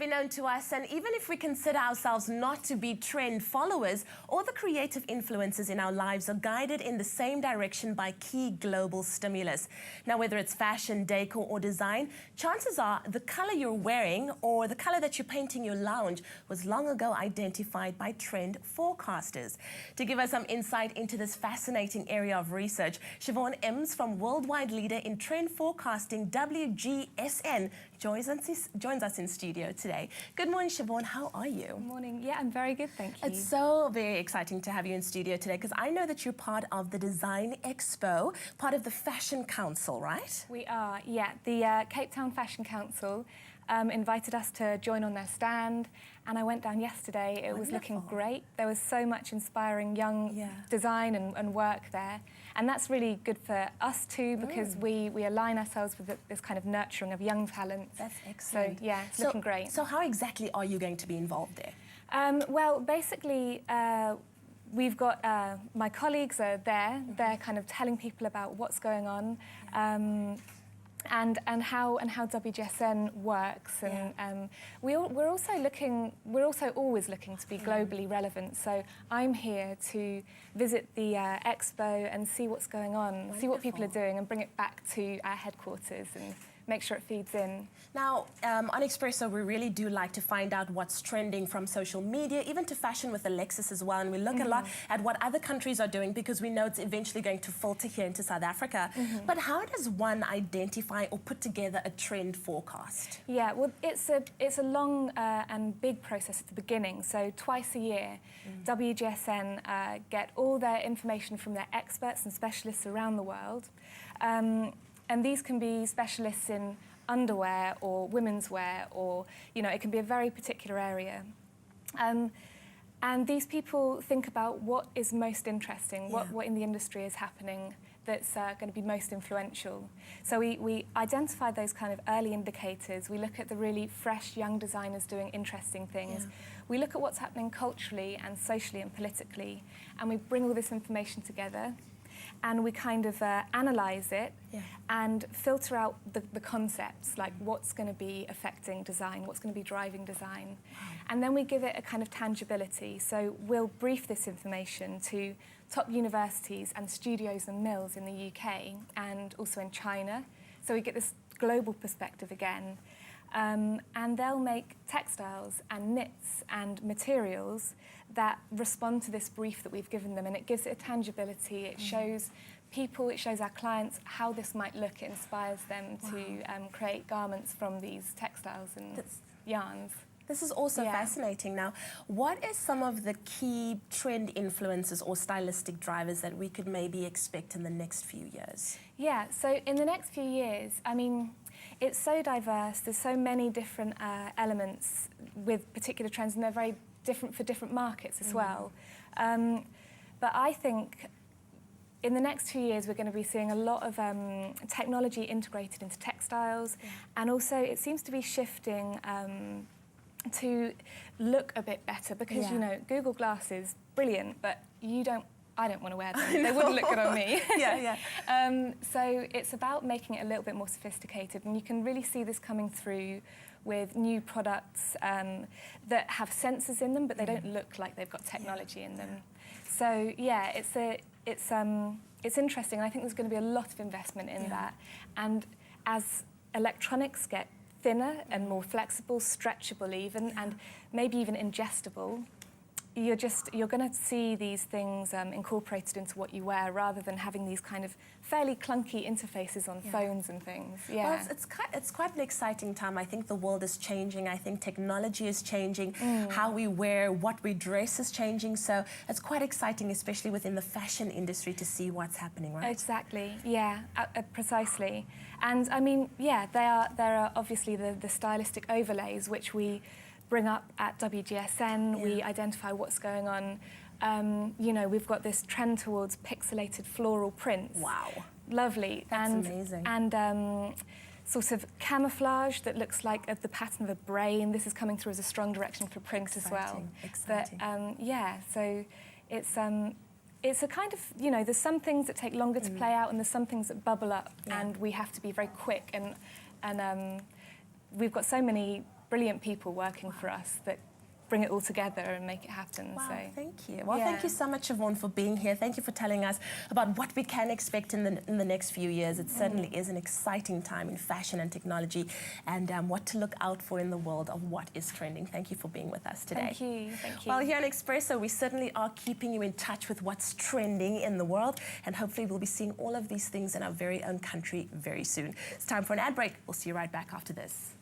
be known to us, and even if we consider ourselves not to be trend followers, all the creative influences in our lives are guided in the same direction by key global stimulus. Now, whether it's fashion, decor, or design, chances are the color you're wearing or the color that you're painting your lounge was long ago identified by trend forecasters. To give us some insight into this fascinating area of research, Siobhan Ems from worldwide leader in trend forecasting WGSN joins us in studio today. Good morning, Siobhan. How are you? Good morning. Yeah, I'm very good, thank you. It's so very exciting to have you in studio today because I know that you're part of the Design Expo, part of the Fashion Council, right? We are, yeah. The Cape Town Fashion Council invited us to join on their stand, and I went down yesterday. It was looking great. There was so much inspiring young design and work there. And that's really good for us too, because we align ourselves with this kind of nurturing of young talent. That's excellent. So yeah, it's looking great. So how exactly are you going to be involved there? Well, basically, we've got my colleagues are there. They're kind of telling people about what's going on. And how WGSN works, and we're also always looking to be globally relevant. So I'm here to visit the expo and see what's going on, see what people are doing, and bring it back to our headquarters and make sure it feeds in. Now, on Expresso, we really do like to find out what's trending from social media, even to fashion with Alexis as well. And we look a lot at what other countries are doing because we know it's eventually going to filter here into South Africa. But how does one identify or put together a trend forecast? Yeah, well, it's a long and big process at the beginning. So twice a year, WGSN get all their information from their experts and specialists around the world. And these can be specialists in underwear or women's wear, or, you know, it can be a very particular area. And these people think about what is most interesting, what in the industry is happening that's going to be most influential. So we identify those kind of early indicators. We look at the really fresh young designers doing interesting things. We look at what's happening culturally and socially and politically, and we bring all this information together. And we kind of analyse it and filter out the concepts, like what's going to be affecting design, what's going to be driving design. And then we give it a kind of tangibility. So we'll brief this information to top universities and studios and mills in the UK and also in China. So we get this global perspective again. And they'll make textiles and knits and materials that respond to this brief that we've given them, and it gives it a tangibility. It shows people, it shows our clients how this might look. It inspires them to create garments from these textiles and yarns. This is also fascinating. Now, what are some of the key trend influences or stylistic drivers that we could maybe expect in the next few years? Yeah, so in the next few years, I mean, it's so diverse. There's so many different elements with particular trends, and they're very different for different markets as well. But I think in the next 2 years, we're going to be seeing a lot of technology integrated into textiles, and also it seems to be shifting to look a bit better because, you know, Google Glass is brilliant, but I don't want to wear them. They wouldn't look good on me. So it's about making it a little bit more sophisticated, and you can really see this coming through with new products that have sensors in them, but they don't look like they've got technology in them. So yeah, it's interesting. I think there's going to be a lot of investment in that, and as electronics get thinner and more flexible, stretchable even, and maybe even ingestible, you're going to see these things incorporated into what you wear, rather than having these kind of fairly clunky interfaces on phones and things. Well, it's quite an exciting time. I think the world is changing. I think technology is changing. How we wear, what we dress is changing. So it's quite exciting, especially within the fashion industry, to see what's happening, right? Exactly. Yeah, precisely. And I mean, yeah, there are obviously the stylistic overlays which we bring up at WGSN. We identify what's going on. You know, we've got this trend towards pixelated floral prints. Wow. Lovely. That's amazing. And sort of camouflage that looks like the pattern of a brain. This is coming through as a strong direction for print as well. Exciting. But yeah, so it's a kind of, you know, there's some things that take longer to play out, and there's some things that bubble up, and we have to be very quick. And we've got so many brilliant people working for us that bring it all together and make it happen. Wow, so thank you. Well, yeah. Thank you so much, Siobhan, for being here. Thank you for telling us about what we can expect in the next few years. It certainly is an exciting time in fashion and technology, and what to look out for in the world of what is trending. Thank you for being with us today. Thank you. Thank you. Well, here on Expresso, we certainly are keeping you in touch with what's trending in the world, and hopefully we'll be seeing all of these things in our very own country very soon. It's time for an ad break. We'll see you right back after this.